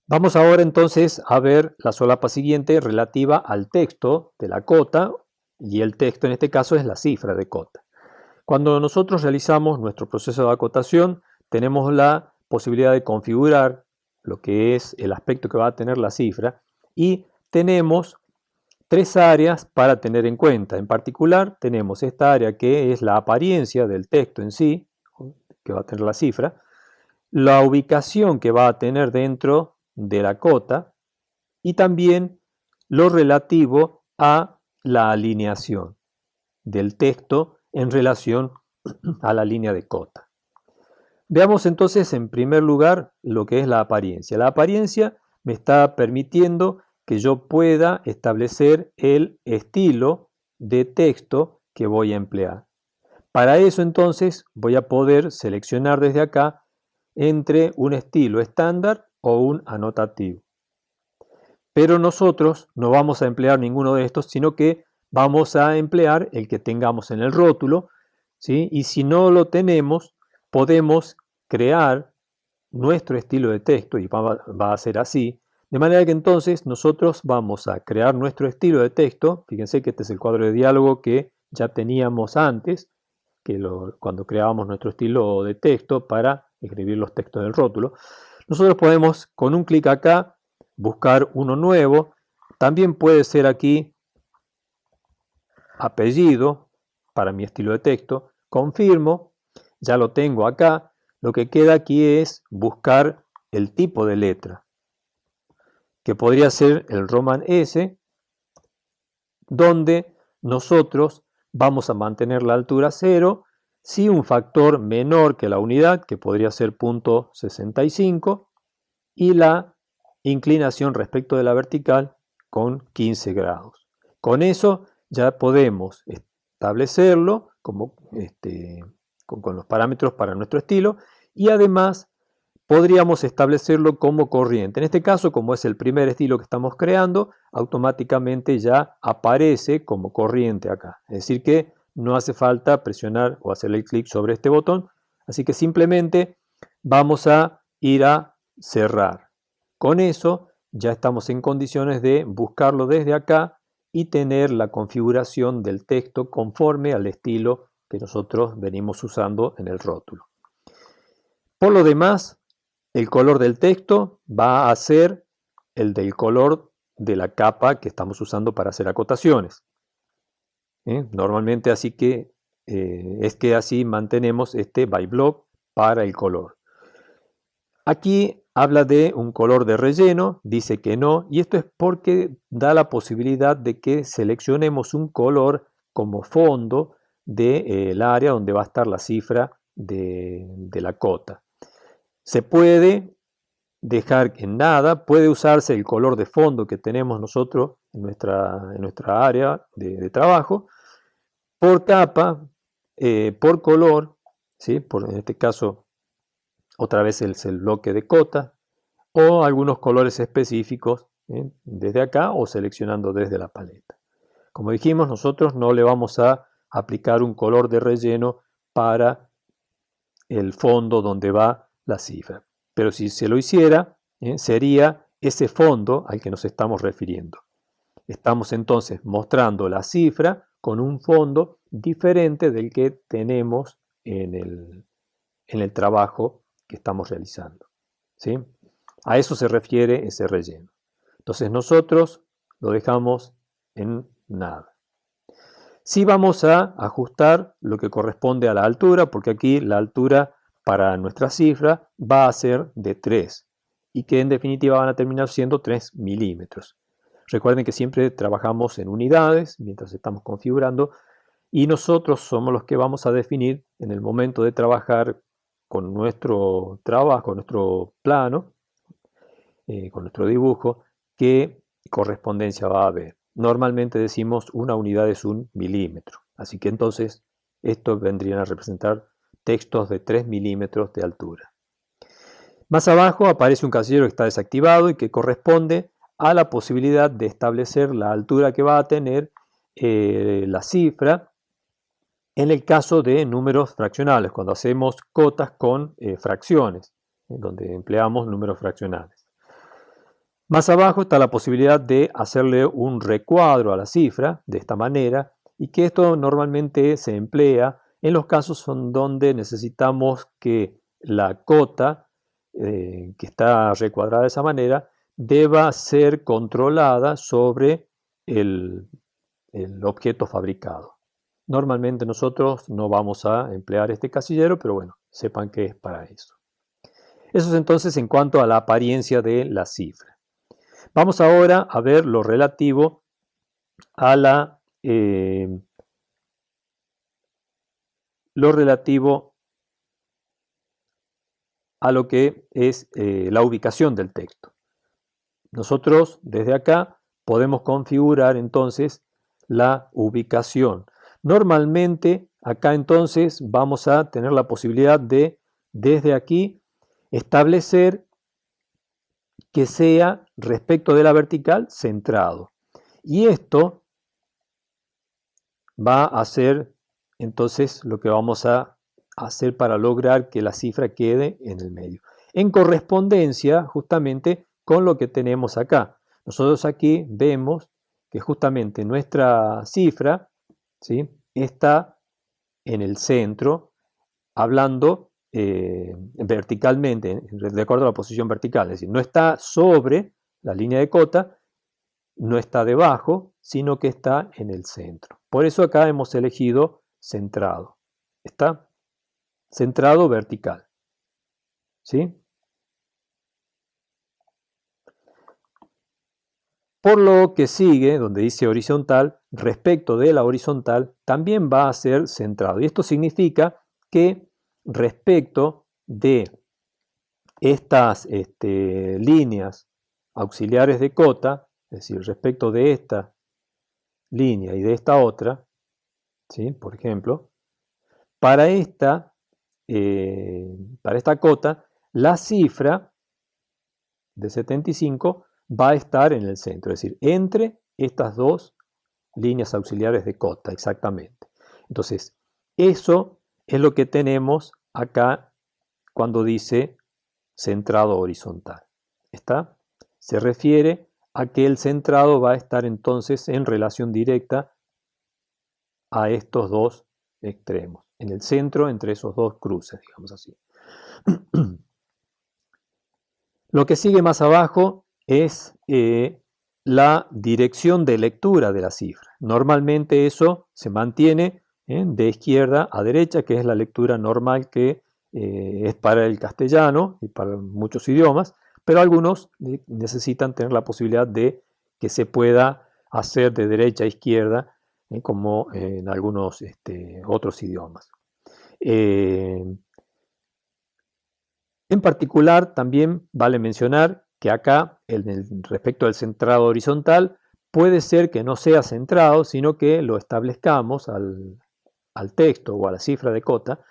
Vamos ahora entonces a ver la solapa siguiente relativa al texto de la cota, y el texto en este caso es la cifra de cota. Cuando nosotros realizamos nuestro proceso de acotación, tenemos la posibilidad de configurar lo que es el aspecto que va a tener la cifra, y tenemos tres áreas para tener en cuenta. En particular, tenemos esta área que es la apariencia del texto en sí, que va a tener la cifra, la ubicación que va a tener dentro de la cota y también lo relativo a la alineación del texto en relación a la línea de cota. Veamos entonces en primer lugar lo que es la apariencia. La apariencia me está permitiendo que yo pueda establecer el estilo de texto que voy a emplear. Para eso entonces voy a poder seleccionar desde acá entre un estilo estándar o un anotativo. Pero nosotros no vamos a emplear ninguno de estos, sino que vamos a emplear el que tengamos en el rótulo, ¿sí? Y si no lo tenemos, podemos crear nuestro estilo de texto, y va a ser así, de manera que entonces nosotros vamos a crear nuestro estilo de texto. Fíjense que este es el cuadro de diálogo que ya teníamos antes, cuando creábamos nuestro estilo de texto para escribir los textos del rótulo. Nosotros podemos, con un clic acá, buscar uno nuevo. También puede ser aquí apellido para mi estilo de texto. Confirmo, ya lo tengo acá. Lo que queda aquí es buscar el tipo de letra, que podría ser el Roman S, donde nosotros vamos a mantener la altura 0, si un factor menor que la unidad, que podría ser 0.65, y la inclinación respecto de la vertical con 15 grados. Con eso ya podemos establecerlo con los parámetros para nuestro estilo, y además podríamos establecerlo como corriente. En este caso, como es el primer estilo que estamos creando, automáticamente ya aparece como corriente acá. Es decir que no hace falta presionar o hacerle clic sobre este botón, así que simplemente vamos a ir a cerrar. Con eso ya estamos en condiciones de buscarlo desde acá y tener la configuración del texto conforme al estilo que nosotros venimos usando en el rótulo. Por lo demás, el color del texto va a ser el del color de la capa que estamos usando para hacer acotaciones. Normalmente es que así mantenemos este by block para el color. Aquí habla de un color de relleno, dice que no, y esto es porque da la posibilidad de que seleccionemos un color como fondo del área donde va a estar la cifra de la cota. Se puede dejar en nada, puede usarse el color de fondo que tenemos nosotros en nuestra área de trabajo, por capa, por color, ¿sí? En este caso, otra vez es el bloque de cota, o algunos colores específicos, desde acá o seleccionando desde la paleta. Como dijimos, nosotros no le vamos a aplicar un color de relleno para el fondo donde va la cifra. Pero si se lo hiciera, sería ese fondo al que nos estamos refiriendo. Estamos entonces mostrando la cifra con un fondo diferente del que tenemos en el trabajo que estamos realizando, ¿sí? A eso se refiere ese relleno. Entonces nosotros lo dejamos en nada. Sí vamos a ajustar lo que corresponde a la altura, porque aquí la altura para nuestra cifra va a ser de 3 y que en definitiva van a terminar siendo 3 milímetros. Recuerden que siempre trabajamos en unidades mientras estamos configurando, y nosotros somos los que vamos a definir en el momento de trabajar con nuestro trabajo, nuestro plano, con nuestro dibujo, qué correspondencia va a haber. Normalmente decimos una unidad es un milímetro, así que entonces estos vendrían a representar textos de 3 milímetros de altura. Más abajo aparece un casillero que está desactivado y que corresponde a la posibilidad de establecer la altura que va a tener la cifra en el caso de números fraccionales, cuando hacemos cotas con fracciones, donde empleamos números fraccionales. Más abajo está la posibilidad de hacerle un recuadro a la cifra de esta manera, y que esto normalmente se emplea en los casos donde necesitamos que la cota que está recuadrada de esa manera deba ser controlada sobre el, el objeto fabricado. Normalmente nosotros no vamos a emplear este casillero, pero bueno, sepan que es para eso. Eso es entonces en cuanto a la apariencia de la cifra. Vamos ahora a ver lo relativo a lo que es la ubicación del texto. Nosotros desde acá podemos configurar entonces la ubicación. Normalmente acá entonces vamos a tener la posibilidad de desde aquí establecer que sea respecto de la vertical centrado. Y esto va a ser entonces lo que vamos a hacer para lograr que la cifra quede en el medio, en correspondencia justamente con lo que tenemos acá. Nosotros aquí vemos que justamente nuestra cifra, ¿sí?, está en el centro, hablando verticalmente, de acuerdo a la posición vertical, es decir, no está sobre la línea de cota, no está debajo, sino que está en el centro. Por eso acá hemos elegido centrado. Está centrado vertical. ¿Sí? Por lo que sigue, donde dice horizontal, respecto de la horizontal, también va a ser centrado. Y esto significa que respecto de estas líneas auxiliares de cota, es decir, respecto de esta línea y de esta otra, ¿sí?, por ejemplo, para esta cota, la cifra de 75 va a estar en el centro, es decir, entre estas dos líneas auxiliares de cota, exactamente. Entonces, eso es lo que tenemos acá cuando dice centrado horizontal. ¿Está? Se refiere a que el centrado va a estar entonces en relación directa a estos dos extremos, en el centro entre esos dos cruces, digamos así. Lo que sigue más abajo es la dirección de lectura de la cifra. Normalmente eso se mantiene de izquierda a derecha, que es la lectura normal que es para el castellano y para muchos idiomas, pero algunos necesitan tener la posibilidad de que se pueda hacer de derecha a izquierda, como en algunos otros idiomas. En particular, también vale mencionar que acá, respecto al centrado horizontal, puede ser que no sea centrado, sino que lo establezcamos al texto o a la cifra de cota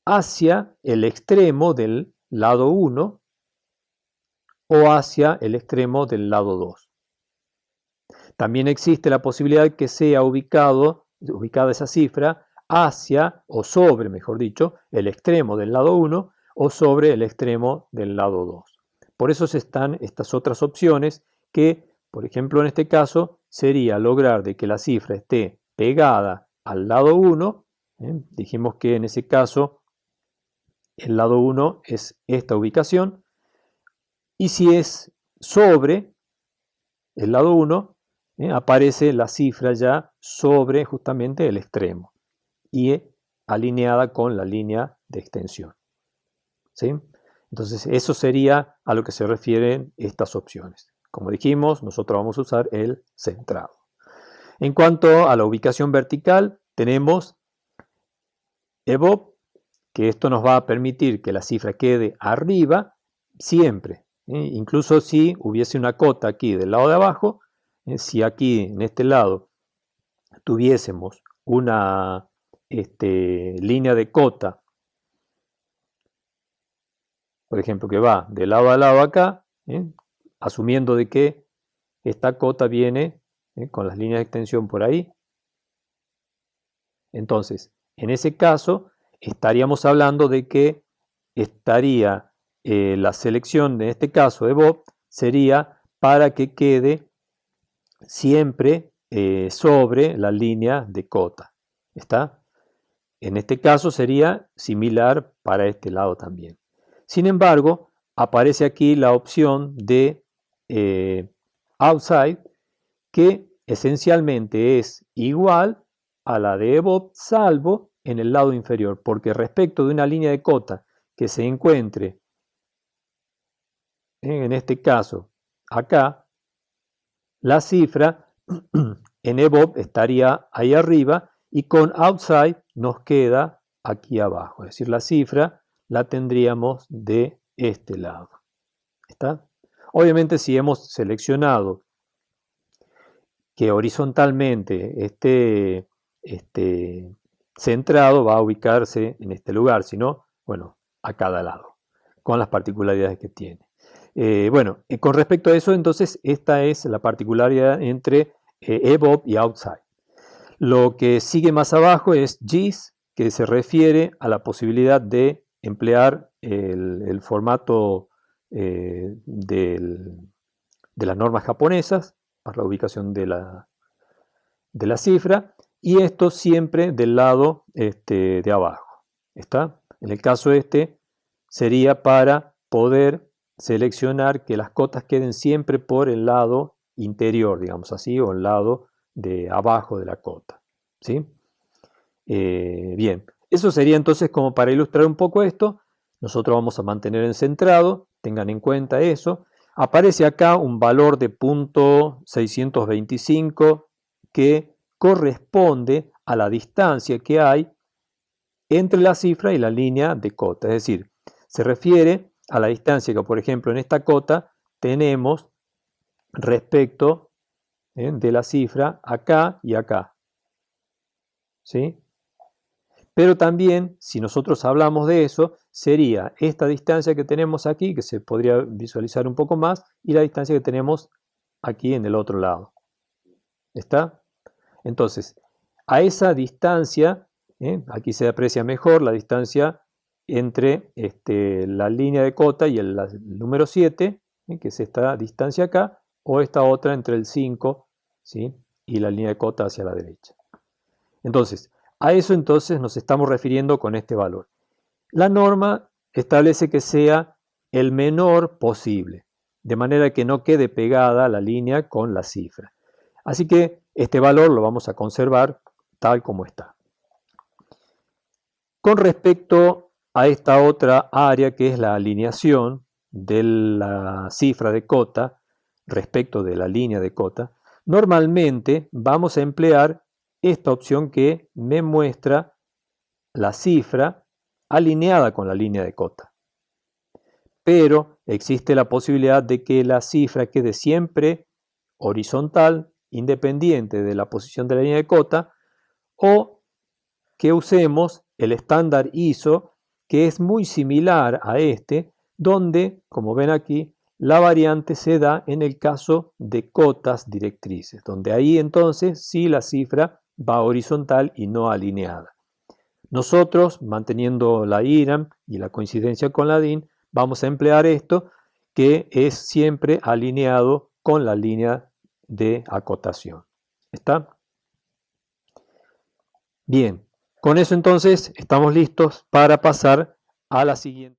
hacia el extremo del lado 1 o hacia el extremo del lado 2. También existe la posibilidad de que sea ubicada esa cifra hacia o sobre, mejor dicho, el extremo del lado 1 o sobre el extremo del lado 2. Por eso están estas otras opciones que, por ejemplo, en este caso, sería lograr de que la cifra esté pegada al lado 1. Dijimos que en ese caso el lado 1 es esta ubicación. Y si es sobre el lado 1, aparece la cifra ya sobre justamente el extremo y alineada con la línea de extensión. ¿Sí? Entonces, eso sería a lo que se refieren estas opciones. Como dijimos, nosotros vamos a usar el centrado. En cuanto a la ubicación vertical, tenemos EBOB, que esto nos va a permitir que la cifra quede arriba siempre. Incluso si hubiese una cota aquí del lado de abajo, si aquí en este lado tuviésemos una línea de cota, por ejemplo, que va de lado a lado acá, asumiendo de que esta cota viene con las líneas de extensión por ahí. Entonces, en ese caso, estaríamos hablando de que estaría la selección, en este caso de Bob, sería para que quede siempre sobre la línea de cota. ¿Está? En este caso sería similar para este lado también. Sin embargo, aparece aquí la opción de outside, que esencialmente es igual a la de Bob, salvo en el lado inferior, porque respecto de una línea de cota que se encuentre, en este caso, acá, la cifra en EBOB estaría ahí arriba y con outside nos queda aquí abajo. Es decir, la cifra la tendríamos de este lado. ¿Está? Obviamente, si hemos seleccionado que horizontalmente esté centrado, va a ubicarse en este lugar, si no, bueno, a cada lado, con las particularidades que tiene. Con respecto a eso, entonces, esta es la particularidad entre EBOB y outside. Lo que sigue más abajo es GIS, que se refiere a la posibilidad de emplear el formato de las normas japonesas para la ubicación de la cifra, y esto siempre del lado de abajo. ¿Está? En el caso sería para poder seleccionar que las cotas queden siempre por el lado interior, digamos así, o el lado de abajo de la cota. ¿Sí? Bien, eso sería entonces como para ilustrar un poco esto. Nosotros vamos a mantener en centrado, tengan en cuenta eso. Aparece acá un valor de .625 que corresponde a la distancia que hay entre la cifra y la línea de cota. Es decir, se refiere a la distancia que, por ejemplo, en esta cota tenemos respecto de la cifra acá y acá. ¿Sí? Pero también, si nosotros hablamos de eso, sería esta distancia que tenemos aquí, que se podría visualizar un poco más, y la distancia que tenemos aquí en el otro lado. ¿Está? Entonces, a esa distancia, aquí se aprecia mejor la distancia entre la línea de cota y el número 7, que es esta distancia acá, o esta otra entre el 5, ¿sí?, y la línea de cota hacia la derecha. Entonces, a eso entonces nos estamos refiriendo con este valor. La norma establece que sea el menor posible, de manera que no quede pegada la línea con la cifra. Así que este valor lo vamos a conservar tal como está. Con respecto a esta otra área que es la alineación de la cifra de cota respecto de la línea de cota, normalmente vamos a emplear esta opción que me muestra la cifra alineada con la línea de cota. Pero existe la posibilidad de que la cifra quede siempre horizontal, independiente de la posición de la línea de cota, o que usemos el estándar ISO, que es muy similar a donde, como ven aquí, la variante se da en el caso de cotas directrices, donde ahí entonces sí la cifra va horizontal y no alineada. Nosotros, manteniendo la IRAM y la coincidencia con la DIN, vamos a emplear esto, que es siempre alineado con la línea de acotación. ¿Está? Bien, con eso entonces estamos listos para pasar a la siguiente.